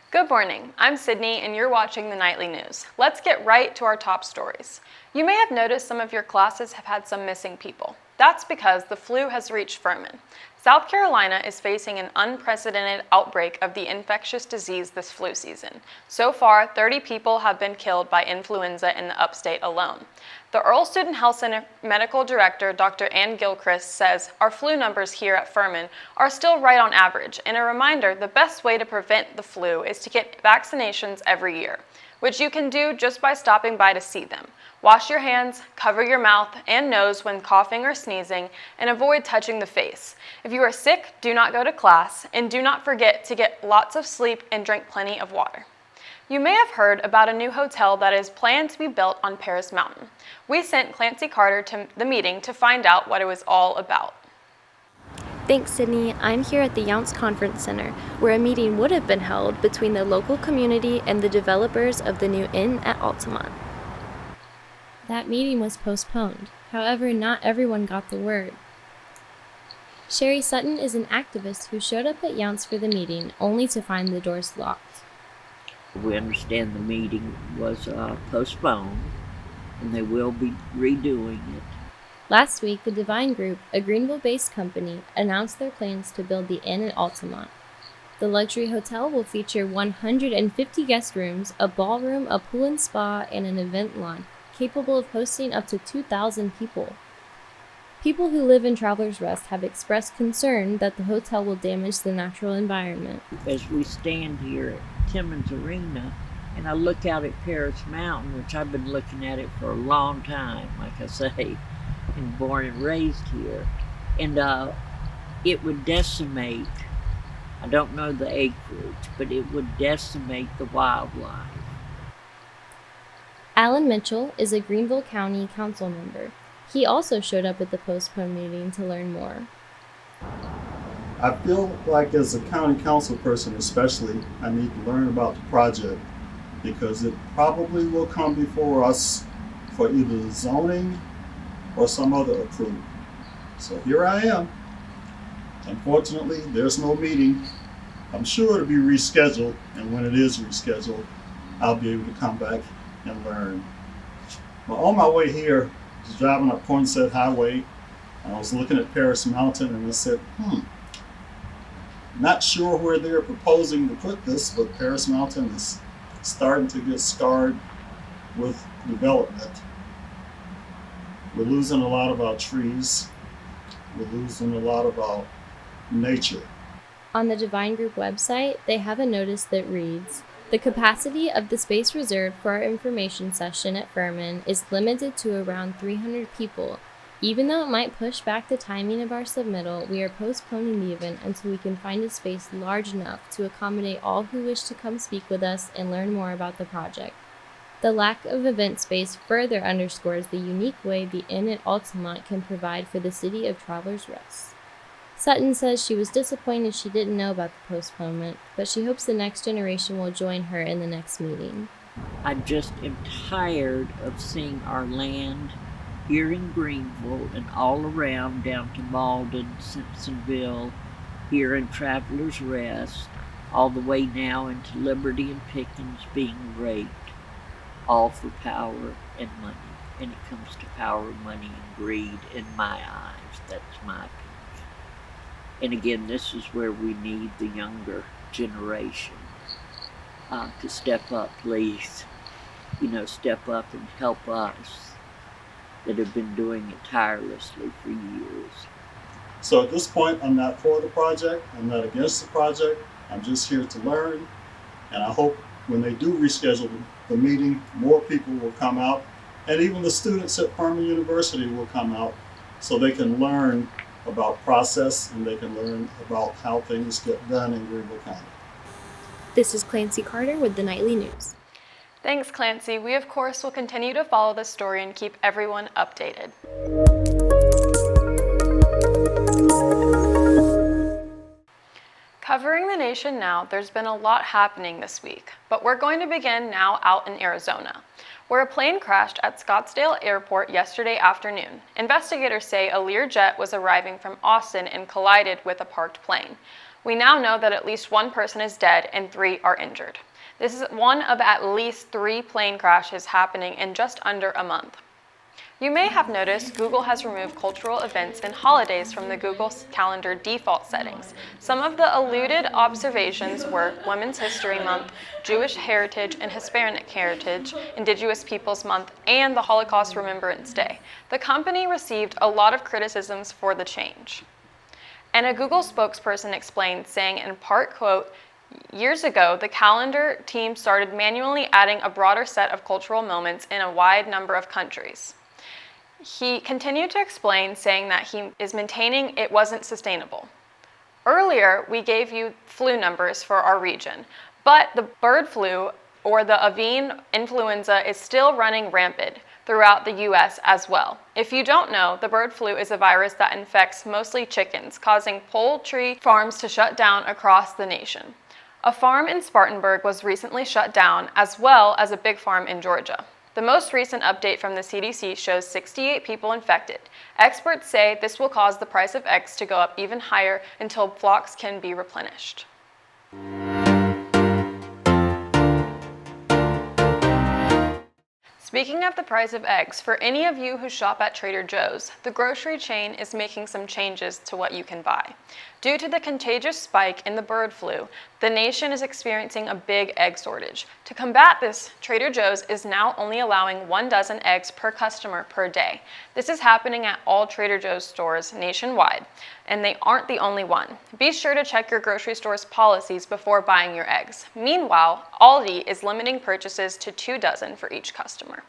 Good morning, I'm Sydney and you're watching the Nightly News. Let's get right to our top stories. You may have noticed some of your classes have had some missing people. That's because the flu has reached Furman. South Carolina is facing an unprecedented outbreak of the infectious disease this flu season. So far, 30 people have been killed by influenza in the upstate alone. The Earl Student Health Center Medical Director, Dr. Ann Gilchrist, says our flu numbers here at Furman are still right on average, and a reminder the best way to prevent the flu is to get vaccinations every year, which you can do just by stopping by to see them. Wash your hands, cover your mouth and nose when coughing or sneezing, and avoid touching the face. If you are sick, do not go to class, and do not forget to get lots of sleep and drink plenty of water. You may have heard about a new hotel that is planned to be built on Paris Mountain. We sent Clancy Carter to the meeting to find out what it was all about. Thanks, Sydney. I'm here at the Younts Conference Center, where a meeting would have been held between the local community and the developers of the new inn at Altamont. That meeting was postponed. However, not everyone got the word. Sherry Sutton is an activist who showed up at Younts for the meeting, only to find the doors locked. We understand the meeting was postponed, and they will be redoing it. Last week, the Divine Group, a Greenville-based company, announced their plans to build the inn at Altamont. The luxury hotel will feature 150 guest rooms, a ballroom, a pool and spa, and an event lawn, capable of hosting up to 2,000 people. People who live in Travelers Rest have expressed concern that the hotel will damage the natural environment. As we stand here at Timmons Arena, and I look out at Paris Mountain, which I've been looking at it for a long time, like I say, and born and raised here, and it would decimate, I don't know the acreage, but it would decimate the wildlife. Alan Mitchell is a Greenville County Council member. He also showed up at the postponed meeting to learn more. I feel like as a county council person especially, I need to learn about the project because it probably will come before us for either zoning or some other approval. So here I am. Unfortunately, there's no meeting. I'm sure it'll be rescheduled, and when it is rescheduled, I'll be able to come back and learn. But on my way here, I was driving up Poinsett Highway, and I was looking at Paris Mountain, and I said, not sure where they're proposing to put this, but Paris Mountain is starting to get scarred with development. We're losing a lot of our trees. We're losing a lot of our nature. On the Divine Group website, they have a notice that reads, "The capacity of the space reserved for our information session at Furman is limited to around 300 people. Even though it might push back the timing of our submittal, we are postponing the event until we can find a space large enough to accommodate all who wish to come speak with us and learn more about the project." The lack of event space further underscores the unique way the inn at Altamont can provide for the city of Travelers Rest. Sutton says she was disappointed she didn't know about the postponement, but she hopes the next generation will join her in the next meeting. I just am tired of seeing our land here in Greenville and all around down to Malden, Simpsonville, here in Travelers Rest, all the way now into Liberty and Pickens being raped, all for power and money. And it comes to power, money, and greed in my eyes. That's my opinion. And again, this is where we need the younger generation to step up, please. Step up and help us that have been doing it tirelessly for years. So at this point, I'm not for the project. I'm not against the project. I'm just here to learn. And I hope when they do reschedule the meeting, more people will come out. And even the students at Furman University will come out so they can learn about process and they can learn about how things get done in Greenville County. This is Clancy Carter with the Nightly News. Thanks, Clancy. We, of course, will continue to follow this story and keep everyone updated. Covering the nation now, there's been a lot happening this week, but we're going to begin now out in Arizona, where a plane crashed at Scottsdale Airport yesterday afternoon. Investigators say a Learjet was arriving from Austin and collided with a parked plane. We now know that at least one person is dead and 3 are injured. This is one of at least 3 plane crashes happening in just under a month. You may have noticed Google has removed cultural events and holidays from the Google Calendar default settings. Some of the eluded observations were Women's History Month, Jewish Heritage and Hispanic Heritage, Indigenous Peoples Month, and the Holocaust Remembrance Day. The company received a lot of criticisms for the change. And a Google spokesperson explained, saying in part, quote, "Years ago, the calendar team started manually adding a broader set of cultural moments in a wide number of countries." He continued to explain, saying that he is maintaining it wasn't sustainable. Earlier, we gave you flu numbers for our region, but the bird flu or the avian influenza is still running rampant throughout the U.S. as well. If you don't know, the bird flu is a virus that infects mostly chickens, causing poultry farms to shut down across the nation. A farm in Spartanburg was recently shut down, as well as a big farm in Georgia. The most recent update from the CDC shows 68 people infected. Experts say this will cause the price of eggs to go up even higher until flocks can be replenished. Speaking of the price of eggs, for any of you who shop at Trader Joe's, the grocery chain is making some changes to what you can buy. Due to the contagious spike in the bird flu, the nation is experiencing a big egg shortage. To combat this, Trader Joe's is now only allowing 1 dozen eggs per customer per day. This is happening at all Trader Joe's stores nationwide, and they aren't the only one. Be sure to check your grocery store's policies before buying your eggs. Meanwhile, Aldi is limiting purchases to 2 dozen for each customer.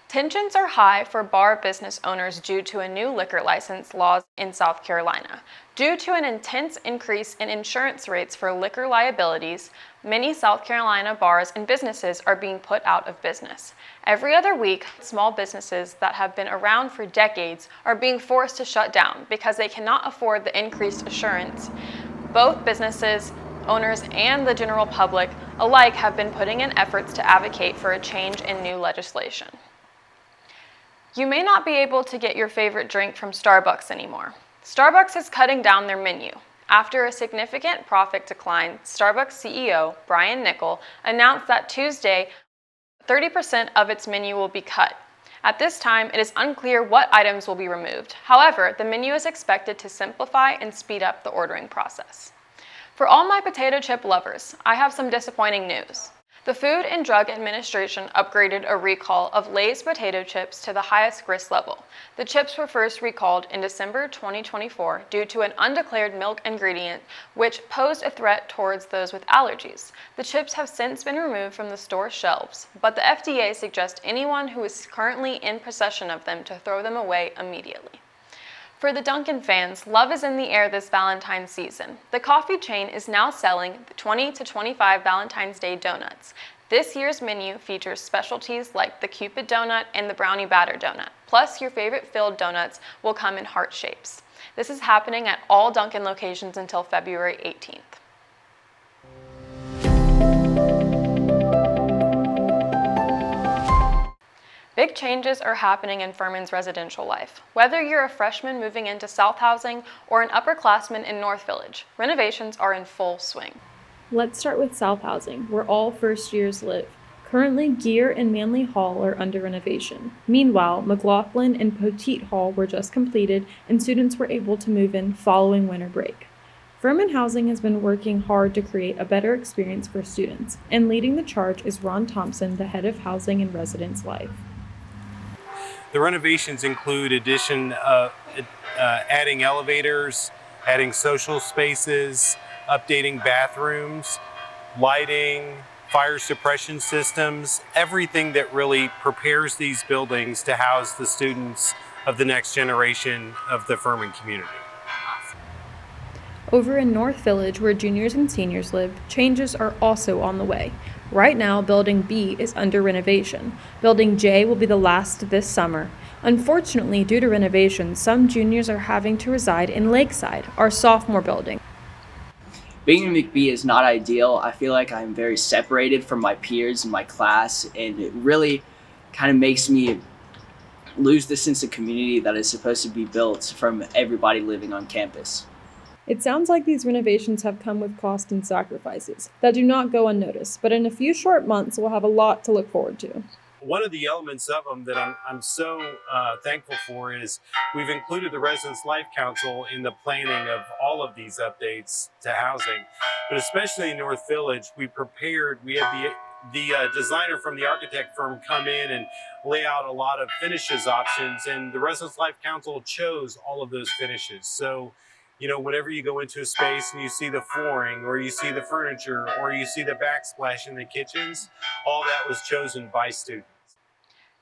Tensions are high for bar business owners due to a new liquor license laws in South Carolina. Due to an intense increase in insurance rates for liquor liabilities, many South Carolina bars and businesses are being put out of business. Every other week, small businesses that have been around for decades are being forced to shut down because they cannot afford the increased insurance. Both businesses, owners, and the general public alike have been putting in efforts to advocate for a change in new legislation. You may not be able to get your favorite drink from Starbucks anymore. Starbucks is cutting down their menu. After a significant profit decline, Starbucks CEO Brian Niccol announced that Tuesday 30% of its menu will be cut. At this time, it is unclear what items will be removed. However, the menu is expected to simplify and speed up the ordering process. For all my potato chip lovers, I have some disappointing news. The Food and Drug Administration upgraded a recall of Lay's potato chips to the highest risk level. The chips were first recalled in December 2024 due to an undeclared milk ingredient which posed a threat towards those with allergies. The chips have since been removed from the store shelves, but the FDA suggests anyone who is currently in possession of them to throw them away immediately. For the Dunkin' fans, love is in the air this Valentine's season. The coffee chain is now selling 20 to 25 Valentine's Day donuts. This year's menu features specialties like the Cupid donut and the brownie batter donut. Plus, your favorite filled donuts will come in heart shapes. This is happening at all Dunkin' locations until February 18th. Big changes are happening in Furman's residential life. Whether you're a freshman moving into South Housing or an upperclassman in North Village, renovations are in full swing. Let's start with South Housing, where all first years live. Currently, Gear and Manley Hall are under renovation. Meanwhile, McLaughlin and Poteet Hall were just completed, and students were able to move in following winter break. Furman Housing has been working hard to create a better experience for students, and leading the charge is Ron Thompson, the head of Housing and Residence Life. The renovations include adding elevators, adding social spaces, updating bathrooms, lighting, fire suppression systems, everything that really prepares these buildings to house the students of the next generation of the Furman community. Over in North Village, where juniors and seniors live, changes are also on the way. Right now, Building B is under renovation. Building J will be the last this summer. Unfortunately, due to renovations, some juniors are having to reside in Lakeside, our sophomore building. Being in McBee is not ideal. I feel like I'm very separated from my peers in my class, and it really kind of makes me lose the sense of community that is supposed to be built from everybody living on campus. It sounds like these renovations have come with cost and sacrifices that do not go unnoticed, but in a few short months, we'll have a lot to look forward to. One of the elements of them that I'm so thankful for is we've included the Residence Life Council in the planning of all of these updates to housing, but especially in North Village, we had the designer from the architect firm come in and lay out a lot of finishes options, and the Residence Life Council chose all of those finishes. So, you know, whenever you go into a space and you see the flooring or you see the furniture or you see the backsplash in the kitchens, all that was chosen by students.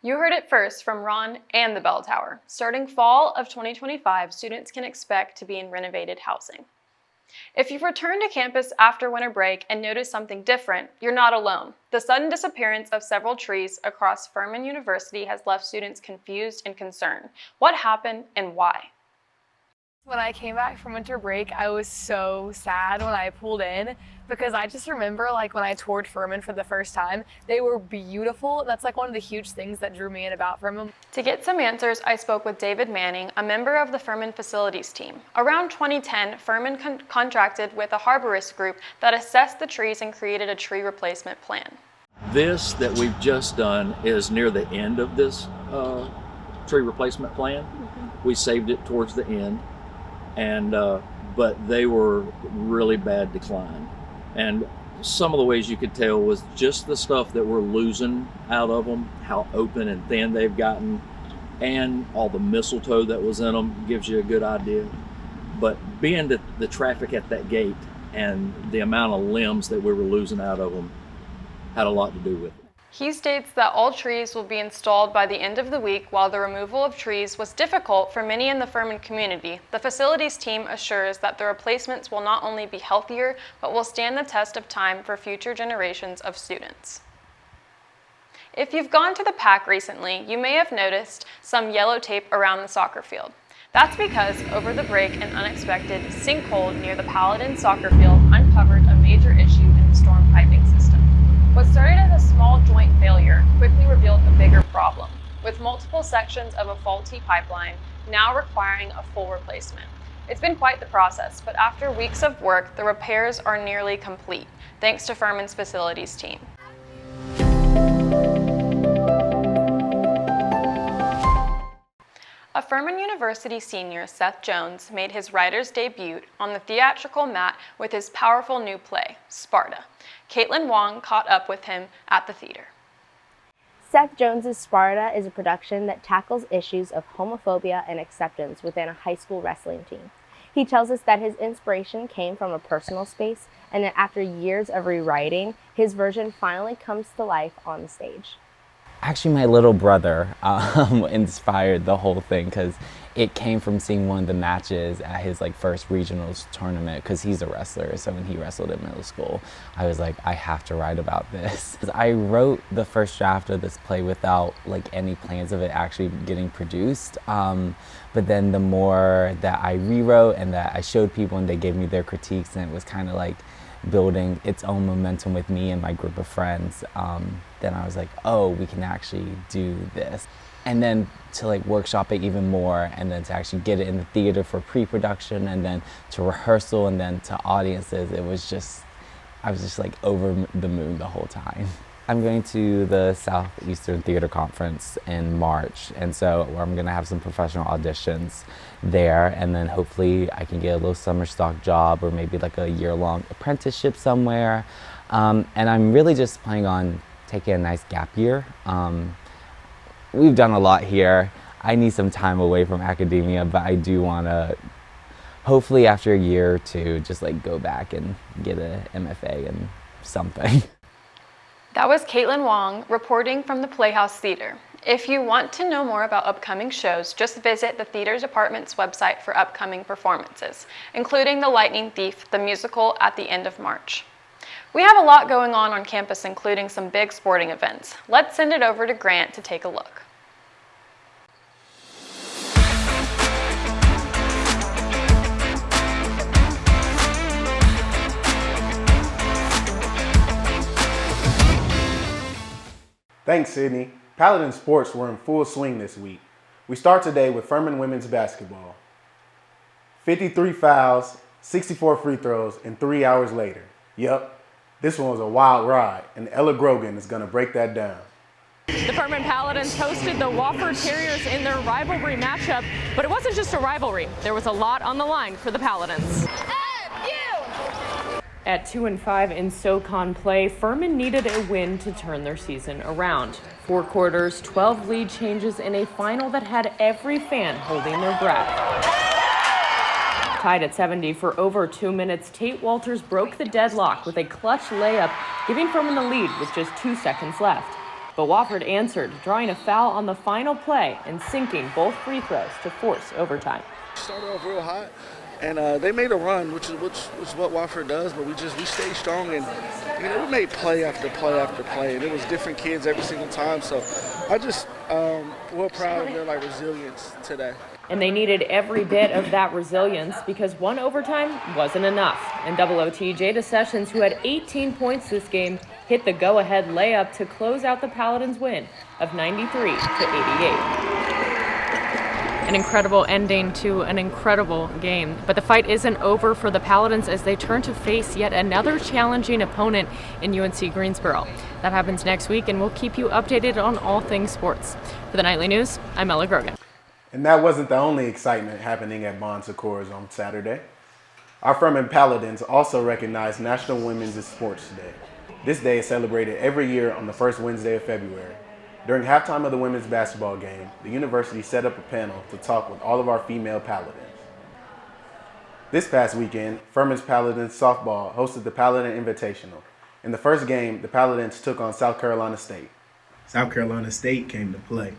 You heard it first from Ron and the Bell Tower. Starting fall of 2025, students can expect to be in renovated housing. If you've returned to campus after winter break and noticed something different, you're not alone. The sudden disappearance of several trees across Furman University has left students confused and concerned. What happened and why? When I came back from winter break, I was so sad when I pulled in because I just remember like when I toured Furman for the first time, they were beautiful. That's like one of the huge things that drew me in about Furman. To get some answers, I spoke with David Manning, a member of the Furman facilities team. Around 2010, Furman contracted with a arborist group that assessed the trees and created a tree replacement plan. This that we've just done is near the end of this tree replacement plan. We saved it towards the end. But they were really bad decline. And some of the ways you could tell was just the stuff that we're losing out of them, how open and thin they've gotten, and all the mistletoe that was in them gives you a good idea. But being the traffic at that gate and the amount of limbs that we were losing out of them had a lot to do with it. He states that all trees will be installed by the end of the week. While the removal of trees was difficult for many in the Furman community, the facilities team assures that the replacements will not only be healthier, but will stand the test of time for future generations of students. If you've gone to the PAC recently, you may have noticed some yellow tape around the soccer field. That's because over the break, an unexpected sinkhole near the Paladin soccer field uncovered a major issue in the storm piping system. What started as a small joint failure quickly revealed a bigger problem, with multiple sections of a faulty pipeline now requiring a full replacement. It's been quite the process, but after weeks of work, the repairs are nearly complete, thanks to Furman's facilities team. A Furman University senior, Seth Jones, made his writer's debut on the theatrical mat with his powerful new play, Sparta. Katelyn Wong caught up with him at the theater. Seth Jones' Sparta is a production that tackles issues of homophobia and acceptance within a high school wrestling team. He tells us that his inspiration came from a personal space and that after years of rewriting, his version finally comes to life on the stage. Actually, my little brother inspired the whole thing because it came from seeing one of the matches at his first regionals tournament because he's a wrestler. So when he wrestled in middle school, I was like, I have to write about this. I wrote the first draft of this play without any plans of it actually getting produced. But then the more that I rewrote and that I showed people and they gave me their critiques, and it was kind of building its own momentum with me and my group of friends, then I was like, oh, we can actually do this. And then to workshop it even more, and then to actually get it in the theater for pre-production, and then to rehearsal, and then to audiences, I was just over the moon the whole time. I'm going to the Southeastern Theater Conference in March, and so I'm going to have some professional auditions there, and then hopefully I can get a little summer stock job or maybe a year-long apprenticeship somewhere. And I'm really just planning on taking a nice gap year. We've done a lot here. I need some time away from academia, but I do want to, hopefully after a year or two, just go back and get a MFA in something. That was Katelyn Wong reporting from the Playhouse Theater. If you want to know more about upcoming shows, just visit the theater department's website for upcoming performances, including The Lightning Thief, the musical, at the end of March. We have a lot going on campus, including some big sporting events. Let's send it over to Grant to take a look. Thanks, Sydney. Paladin sports were in full swing this week. We start today with Furman women's basketball. 53 fouls, 64 free throws, and 3 hours later. Yep, this one was a wild ride, and Ella Grogan is going to break that down. The Furman Paladins hosted the Wofford Terriers in their rivalry matchup, but it wasn't just a rivalry. There was a lot on the line for the Paladins. At 2-5 in SoCon play, Furman needed a win to turn their season around. 4 quarters, 12 lead changes in a final that had every fan holding their breath. Tied at 70 for over 2 minutes, Tate Walters broke the deadlock with a clutch layup, giving Furman the lead with just 2 seconds left. But Wofford answered, drawing a foul on the final play and sinking both free throws to force overtime. Started off real hot, and they made a run, which is what Wofford does. But we stayed strong, and we made play after play after play, and it was different kids every single time. So I just real proud of their resilience today. And they needed every bit of that resilience because one overtime wasn't enough. In double OT, Jada Sessions, who had 18 points this game, hit the go-ahead layup to close out the Paladins' win of 93 to 88. An incredible ending to an incredible game. But the fight isn't over for the Paladins as they turn to face yet another challenging opponent in UNC Greensboro. That happens next week, and we'll keep you updated on all things sports. For the Nightly News, I'm Ella Grogan. And that wasn't the only excitement happening at Bon Secours on Saturday. Our Furman Paladins also recognized National Women's Sports Day. This day is celebrated every year on the first Wednesday of February. During halftime of the women's basketball game, the university set up a panel to talk with all of our female Paladins. This past weekend, Furman's Paladins softball hosted the Paladin Invitational. In the first game, the Paladins took on South Carolina State. South Carolina State came to play.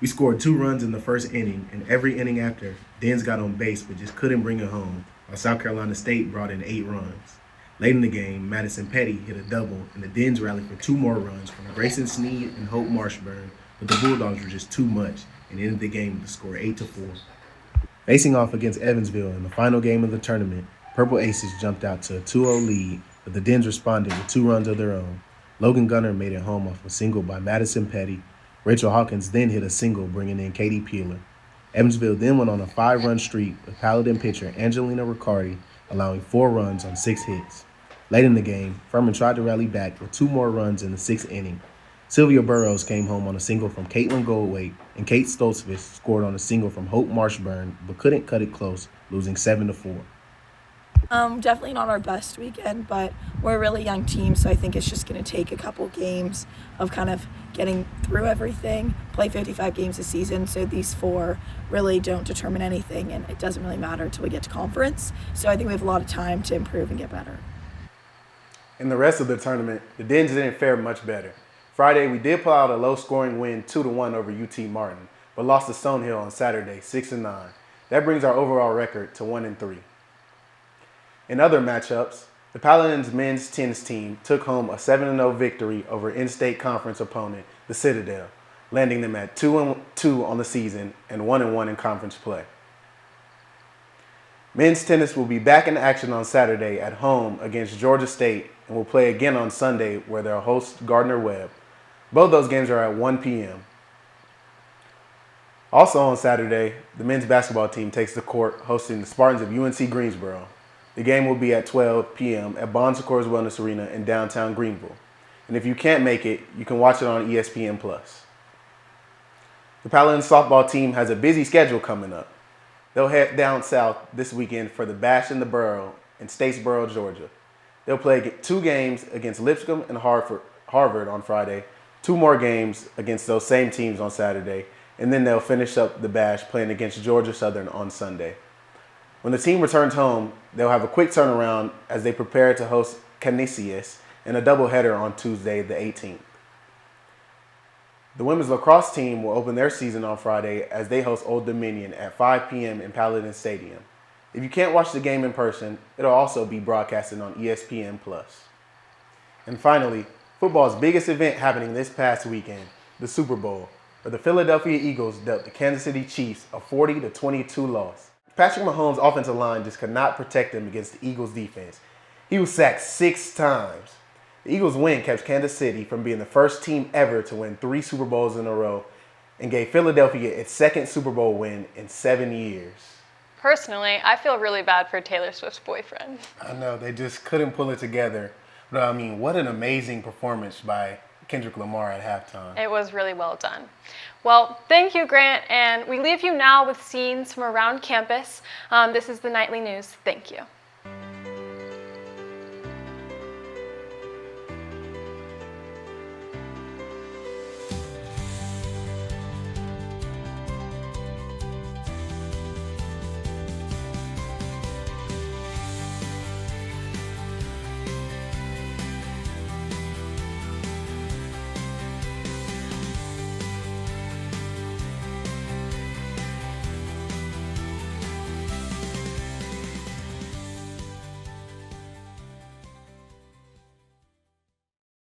We scored 2 runs in the first inning, and every inning after, Dens got on base but just couldn't bring it home, while South Carolina State brought in 8 runs. Late in the game, Madison Petty hit a double, and the Dens rallied for 2 more runs from Grayson Sneed and Hope Marshburn, but the Bulldogs were just too much and ended the game with a score 8-4. Facing off against Evansville in the final game of the tournament, Purple Aces jumped out to a 2-0 lead, but the Dens responded with 2 runs of their own. Logan Gunner made it home off a single by Madison Petty. Rachel Hawkins then hit a single, bringing in Katie Peeler. Evansville then went on a 5-run streak with Paladin pitcher Angelina Riccardi allowing 4 runs on 6 hits. Late in the game, Furman tried to rally back with 2 more runs in the 6th inning. Sylvia Burrows came home on a single from Caitlin Goldwaite, and Kate Stoltzfus scored on a single from Hope Marshburn, but couldn't cut it close, losing 7-4. Definitely not our best weekend, but we're a really young team, so I think it's just going to take a couple games of kind of getting through everything. Play 55 games a season, so these 4 really don't determine anything, and it doesn't really matter until we get to conference. So I think we have a lot of time to improve and get better. In the rest of the tournament, the Dens didn't fare much better. Friday, we did pull out a low-scoring win 2-1 over UT Martin, but lost to Stonehill on Saturday 6-9. That brings our overall record to 1-3. In other matchups, the Paladins men's tennis team took home a 7-0 victory over in-state conference opponent, the Citadel, landing them at 2-2 on the season and 1-1 in conference play. Men's tennis will be back in action on Saturday at home against Georgia State and will play again on Sunday where they'll host Gardner-Webb. Both those games are at 1 p.m. Also on Saturday, the men's basketball team takes the court hosting the Spartans of UNC Greensboro. The game will be at 12 p.m. at Bon Secours Wellness Arena in downtown Greenville. And if you can't make it, you can watch it on ESPN+. The Paladins softball team has a busy schedule coming up. They'll head down south this weekend for the Bash in the Borough in Statesboro, Georgia. They'll play 2 games against Lipscomb and Harvard on Friday, 2 more games against those same teams on Saturday, and then they'll finish up the Bash playing against Georgia Southern on Sunday. When the team returns home, they'll have a quick turnaround as they prepare to host Canisius in a doubleheader on Tuesday, the 18th. The women's lacrosse team will open their season on Friday as they host Old Dominion at 5 p.m. in Paladin Stadium. If you can't watch the game in person, it'll also be broadcasted on ESPN+. And finally, football's biggest event happening this past weekend, the Super Bowl, where the Philadelphia Eagles dealt the Kansas City Chiefs a 40-22 loss. Patrick Mahomes' offensive line just could not protect them against the Eagles' defense. He was sacked 6 times. The Eagles' win kept Kansas City from being the first team ever to win 3 Super Bowls in a row and gave Philadelphia its 2nd Super Bowl win in 7 years. Personally, I feel really bad for Taylor Swift's boyfriend. I know, they just couldn't pull it together. But I mean, what an amazing performance by Kendrick Lamar at halftime. It was really well done. Well, thank you, Grant, and we leave you now with scenes from around campus. This is the Nightly News. Thank you.